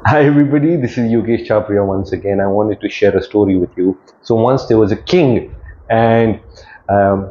Hi everybody, this is Yogesh Chabria once again. I wanted to share a story with you. So once there was a king and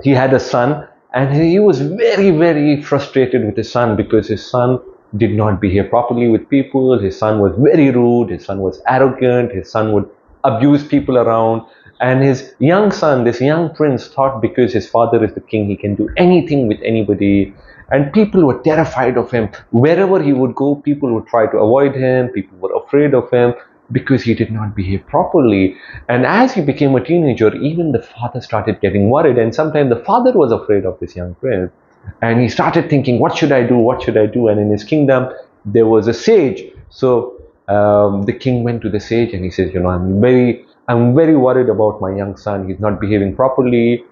he had a son, and he was very frustrated with his son because his son did not behave properly with people. His son was very rude, his son was arrogant, his son would abuse people around. And his young son, this young prince, thought because his father is the king, he can do anything with anybody. And people were terrified of him. Wherever he would go, people would try to avoid him. People were afraid of him because he did not behave properly. And as he became a teenager, even the father started getting worried. And sometimes the father was afraid of this young prince. And he started thinking, what should I do? What should I do? And in his kingdom, there was a sage. So the king went to the sage and he says, I'm very worried about my young son. He's not behaving properly.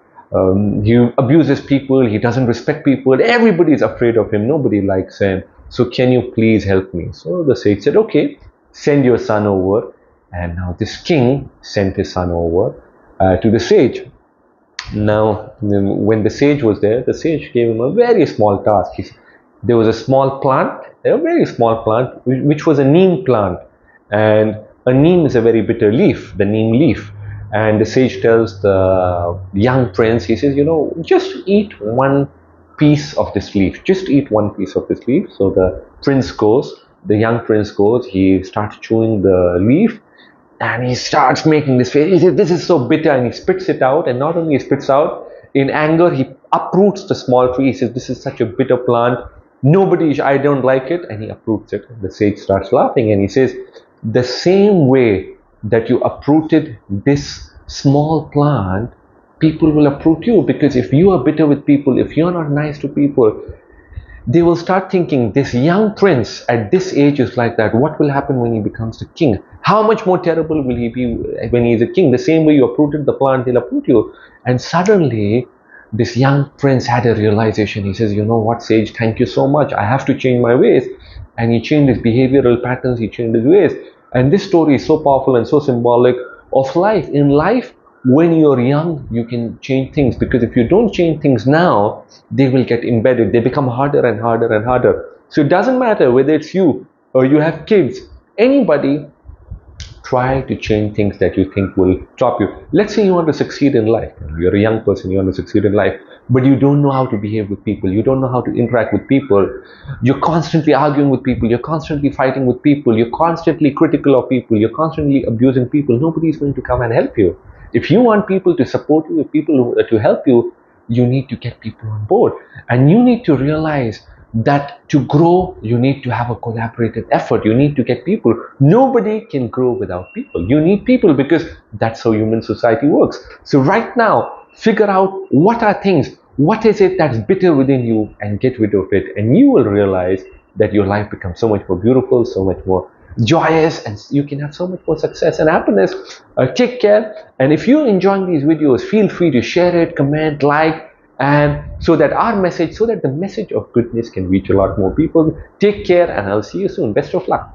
He abuses people. He doesn't respect people. Everybody is afraid of him. Nobody likes him. So can you please help me? So the sage said, okay, send your son over. And now this king sent his son over to the sage. Now, when the sage was there, the sage gave him a very small task. There was a small plant, a very small plant, which was a neem plant. And a neem is a very bitter leaf, the neem leaf. And the sage tells the young prince, he says, just eat one piece of this leaf. Just eat one piece of this leaf. So the prince goes, the young prince goes, he starts chewing the leaf. And he starts making this face. He says, this is so bitter, and he spits it out. And not only he spits out, in anger, he uproots the small tree. He says, this is such a bitter plant. I don't like it. And he uproots it. The sage starts laughing and he says, the same way that you uprooted this small plant, people will uproot you. Because if you are bitter with people, if you're not nice to people, they will start thinking, this young prince at this age is like that. What will happen when he becomes the king? How much more terrible will he be when he is a king? The same way you uprooted the plant, he'll uproot you. And suddenly, this young prince had a realization. He says, you know what, sage, thank you so much. I have to change my ways. And he changed his behavioral patterns. He changed his ways. And this story is so powerful and so symbolic of life. In life, when you're young, you can change things, because if you don't change things now, they will get embedded. They become harder and harder and harder. So it doesn't matter whether it's you or you have kids, anybody, try to change things that you think will stop you. Let's say you want to succeed in life. You're a young person, you want to succeed in life, but you don't know how to behave with people. You don't know how to interact with people. You're constantly arguing with people. You're constantly fighting with people. You're constantly critical of people. You're constantly abusing people. Nobody is going to come and help you. If you want people to support you, people to help you, you need to get people on board. And you need to realize that to grow, you need to have a collaborative effort. You need to get people. Nobody can grow without people. You need people, because that's how human society works. So right now, figure out what are things, what is it that's bitter within you, and get rid of it. And you will realize that your life becomes so much more beautiful, so much more joyous, and you can have so much more success and happiness. Take care. And if you're enjoying these videos, feel free to share it, comment, like, and so that the message of goodness can reach a lot more people. Take care, and I'll see you soon. Best of luck.